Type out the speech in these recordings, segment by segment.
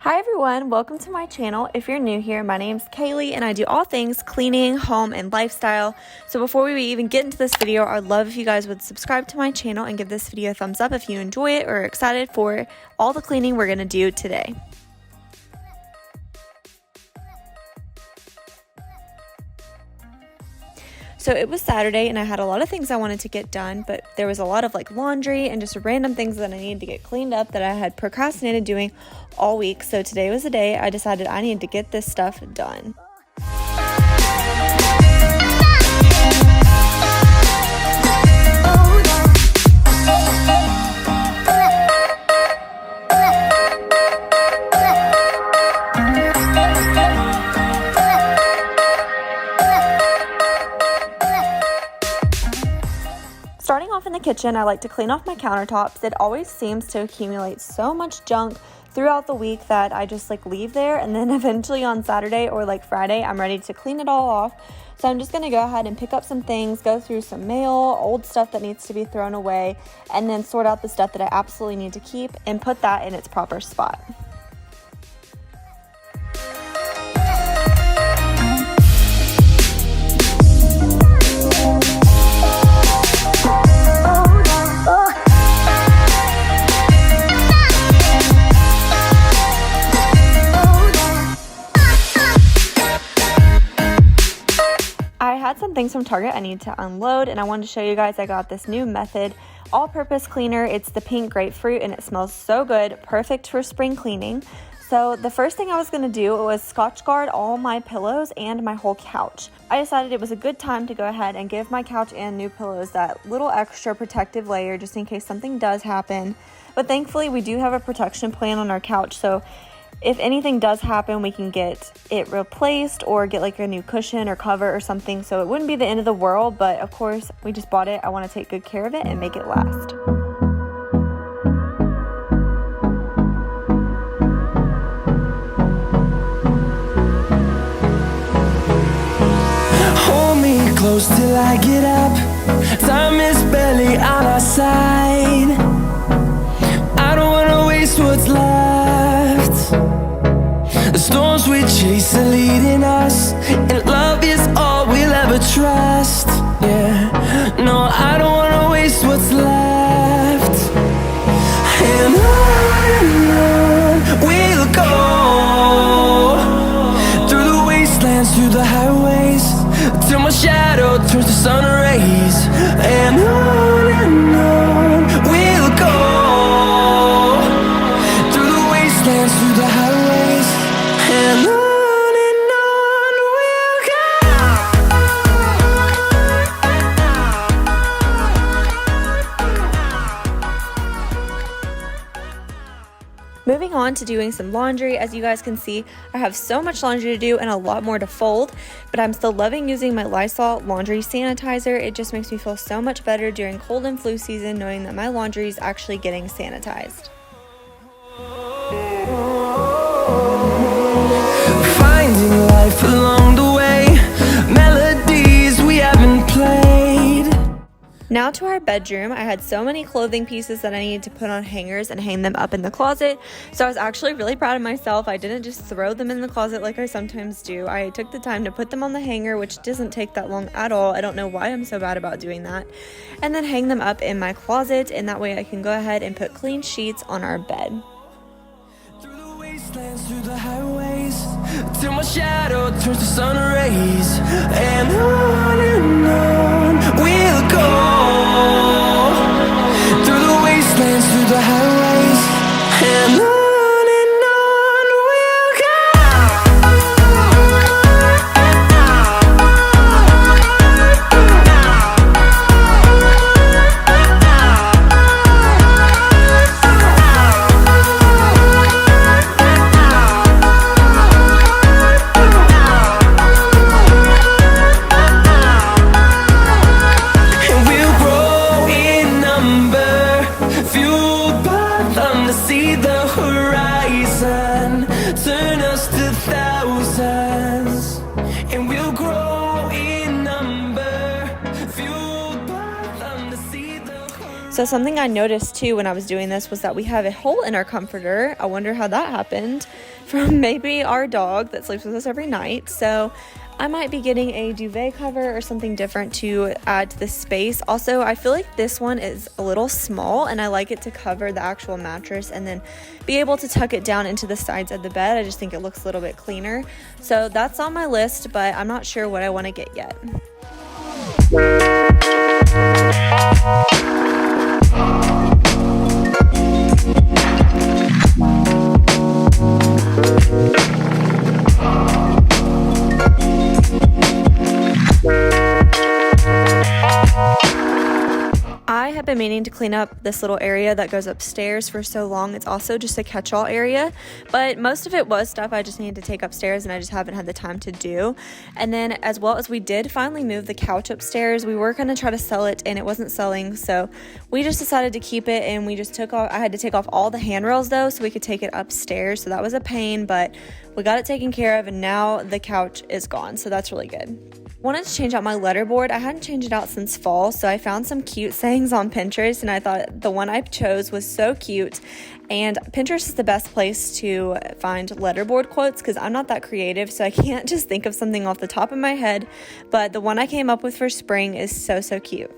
Hi everyone, welcome to my channel. If you're new here, my name's Kaylee and I do all things cleaning, home, and lifestyle. So before we even get into this video, I'd love if you guys would subscribe to my channel and give this video a thumbs up if you enjoy it or are excited for all the cleaning we're going to do today. So it was Saturday and I had a lot of things I wanted to get done, but there was a lot of laundry and just random things that I needed to get cleaned up that I had procrastinated doing all week. So today was the day I decided I needed to get this stuff done. Starting off in the kitchen, I like to clean off my countertops. It always seems to accumulate so much junk throughout the week that I just leave there, and then eventually on Saturday or Friday, I'm ready to clean it all off. So I'm just going to go ahead and pick up some things, go through some mail, old stuff that needs to be thrown away, and then sort out the stuff that I absolutely need to keep and put that in its proper spot. I had some things from Target I need to unload, and I wanted to show you guys I got this new Method all-purpose cleaner. It's the pink grapefruit and it smells so good, perfect for spring cleaning. So the first thing I was going to do was Scotch guard all my pillows and my whole couch. I decided it was a good time to go ahead and give my couch and new pillows that little extra protective layer just in case something does happen. But thankfully we do have a protection plan on our couch, so if anything does happen, we can get it replaced or get a new cushion or cover or something. So it wouldn't be the end of the world, but of course we just bought it. I want to take good care of it and make it last. Hold me close till I get up. Time is barely on our side. I don't wanna waste what's left. The storms we chase are leading us, and love is all we'll ever trust. Yeah, no, I don't wanna waste what's left. And on we'll go, through the wastelands, through the highways, till my shadow turns to sun rays. And on we'll go, through the wastelands, through the highways, and on we'll go. Moving on to doing some laundry. As you guys can see, I have so much laundry to do and a lot more to fold, but I'm still loving using my Lysol laundry sanitizer. It just makes me feel so much better during cold and flu season knowing that my laundry is actually getting sanitized. Finding life along the way, melodies we haven't played. Now to our bedroom. I had so many clothing pieces that I needed to put on hangers and hang them up in the closet. So I was actually really proud of myself. I didn't just throw them in the closet like I sometimes do. I took the time to put them on the hanger, which doesn't take that long at all. I don't know why I'm so bad about doing that. And then hang them up in my closet, and that way I can go ahead and put clean sheets on our bed. Through the wastelands, through the highways, till my shadow turns to sun rays. And on we'll go, through the wastelands, through the highways, and on we'll So something I noticed too when I was doing this was that we have a hole in our comforter. I wonder how that happened. from maybe our dog that sleeps with us every night. So I might be getting a duvet cover or something different to add to the space. Also, I feel like this one is a little small and I like it to cover the actual mattress and then be able to tuck it down into the sides of the bed. I just think it looks a little bit cleaner. So that's on my list, but I'm not sure what I want to get yet. I have been meaning to clean up this little area that goes upstairs for so long. It's also just a catch-all area, but most of it was stuff I just needed to take upstairs and I just haven't had the time to do. And then as well as we did finally move the couch upstairs, we were going to try to sell it and it wasn't selling, so we just decided to keep it, and we just took off, I had to take off all the handrails though so we could take it upstairs, so that was a pain, but we got it taken care of and now the couch is gone, so that's really good. Wanted to change out my letterboard. I hadn't changed it out since fall, so I found some cute sayings on Pinterest and I thought the one I chose was so cute. And Pinterest is the best place to find letterboard quotes because I'm not that creative, so I can't just think of something off the top of my head, but the one I came up with for spring is so cute.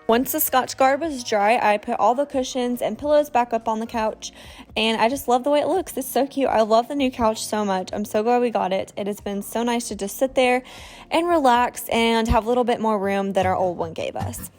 Once the Scotchgard was dry, I put all the cushions and pillows back up on the couch, and I just love the way it looks. It's so cute. I love the new couch so much. I'm so glad we got it. It has been so nice to just sit there and relax and have a little bit more room than our old one gave us.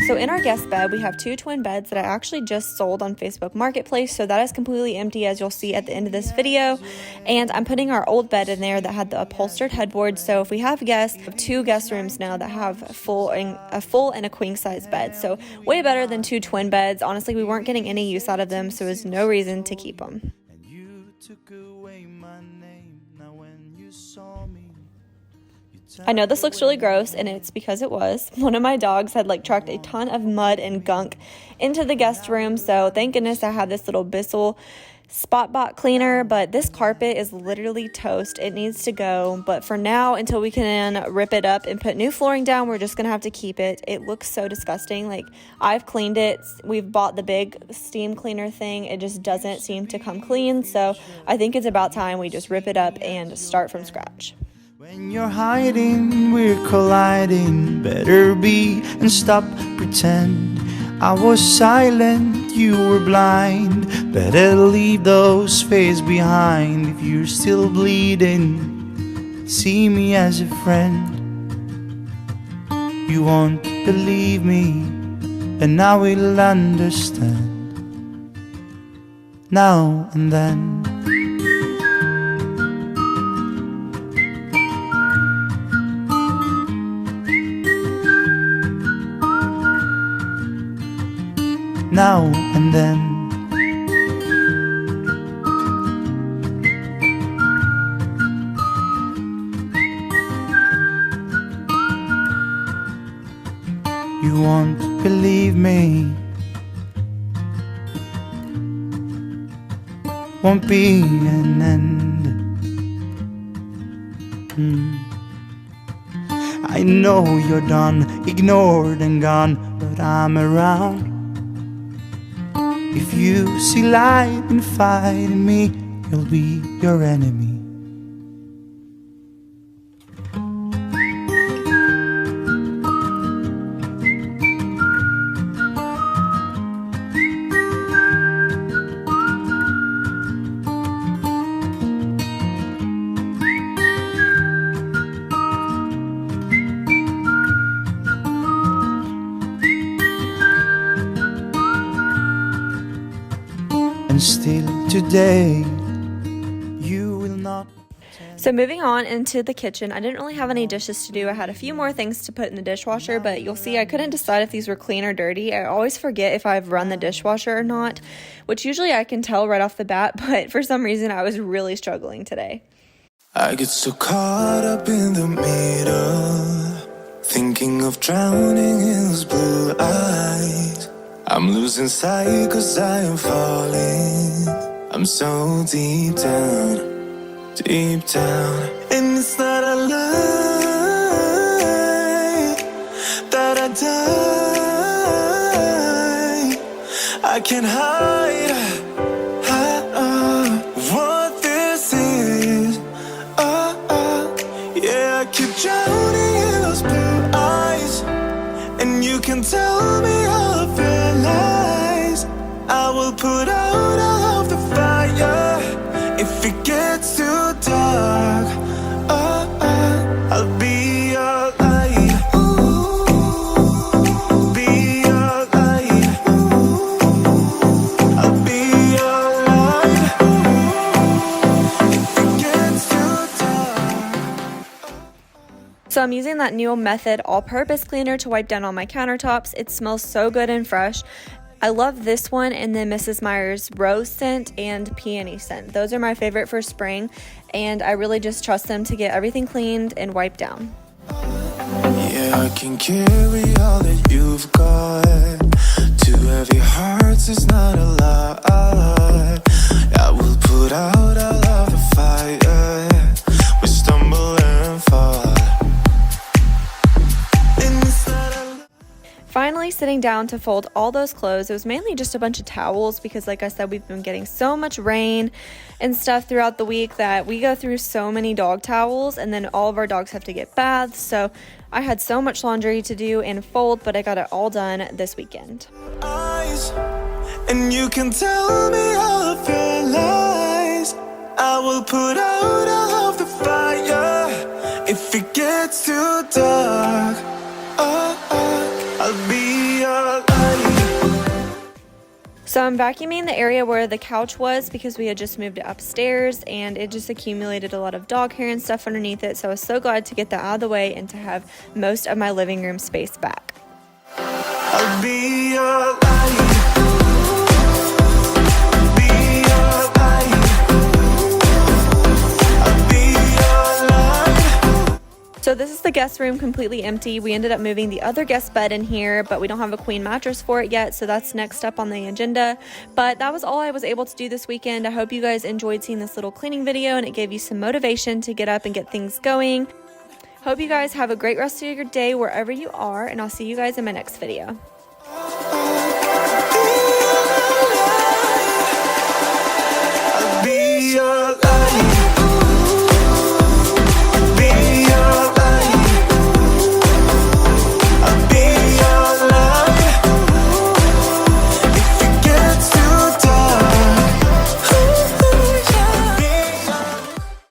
So in our guest bed, we have 2 twin beds that I actually just sold on Facebook Marketplace. So that is completely empty, as you'll see at the end of this video. And I'm putting our old bed in there that had the upholstered headboard. So if we have guests, we have 2 guest rooms now that have a full and a queen size bed. So way better than 2 twin beds. Honestly, we weren't getting any use out of them, so there's no reason to keep them. I know this looks really gross, and it's because it was. One of my dogs had tracked a ton of mud and gunk into the guest room, so thank goodness I have this little Bissell spot bot cleaner, but this carpet is literally toast. It needs to go, but for now, until we can rip it up and put new flooring down, we're just gonna have to keep it. It looks so disgusting. I've cleaned it. We've bought the big steam cleaner thing. It just doesn't seem to come clean, so I think it's about time we just rip it up and start from scratch. When you're hiding, we're colliding. Better be and stop pretend. I was silent, you were blind. Better leave those fears behind. If you're still bleeding, see me as a friend. You won't believe me, and I will understand. Now and then. Now and then. You won't believe me. Won't be an end. I know you're done, ignored and gone, but I'm around. If you see light in fighting me, you'll be your enemy. And still today, you will not. So moving on into the kitchen, I didn't really have any dishes to do. I had a few more things to put in the dishwasher, but you'll see I couldn't decide if these were clean or dirty. I always forget if I've run the dishwasher or not, which usually I can tell right off the bat, but for some reason I was really struggling today. I get so caught up in the middle, thinking of drowning in those blue eyes. I'm losing sight 'cause I am falling. I'm so deep down, and it's not a lie that I die. I can't hide what this is. Yeah, I keep drowning in those blue eyes, and you can tell me all of your lies. I will put out all of the fire if it gets too dark. I'll be your light. Be your light. I'll be your light if it gets too dark. So I'm using that new Method all-purpose cleaner to wipe down all my countertops. It smells so good and fresh. I love this one and then Mrs. Meyer's rose scent and peony scent. Those are my favorite for spring, and I really just trust them to get everything cleaned and wiped down. Yeah, I can carry all that you've got. Two heavy hearts is not a lot. I will put out all of the fire. We stumble and fall. Finally sitting down to fold all those clothes. It was mainly just a bunch of towels because, like I said, we've been getting so much rain and stuff throughout the week that we go through so many dog towels, and then all of our dogs have to get baths. So I had so much laundry to do and fold, but I got it all done this weekend. Eyes, and you can tell me all of your lies. I will put out all of the fire if it gets too dark. I'll be your light. So I'm vacuuming the area where the couch was because we had just moved it upstairs and it just accumulated a lot of dog hair and stuff underneath it. So I was so glad to get that out of the way and to have most of my living room space back. I'll be your light. Be your light. I'll be your light. So this is the guest room completely empty. We ended up moving the other guest bed in here, but we don't have a queen mattress for it yet, so that's next up on the agenda. But that was all I was able to do this weekend. I hope you guys enjoyed seeing this little cleaning video and it gave you some motivation to get up and get things going. Hope you guys have a great rest of your day wherever you are, and I'll see you guys in my next video. I'll be your light.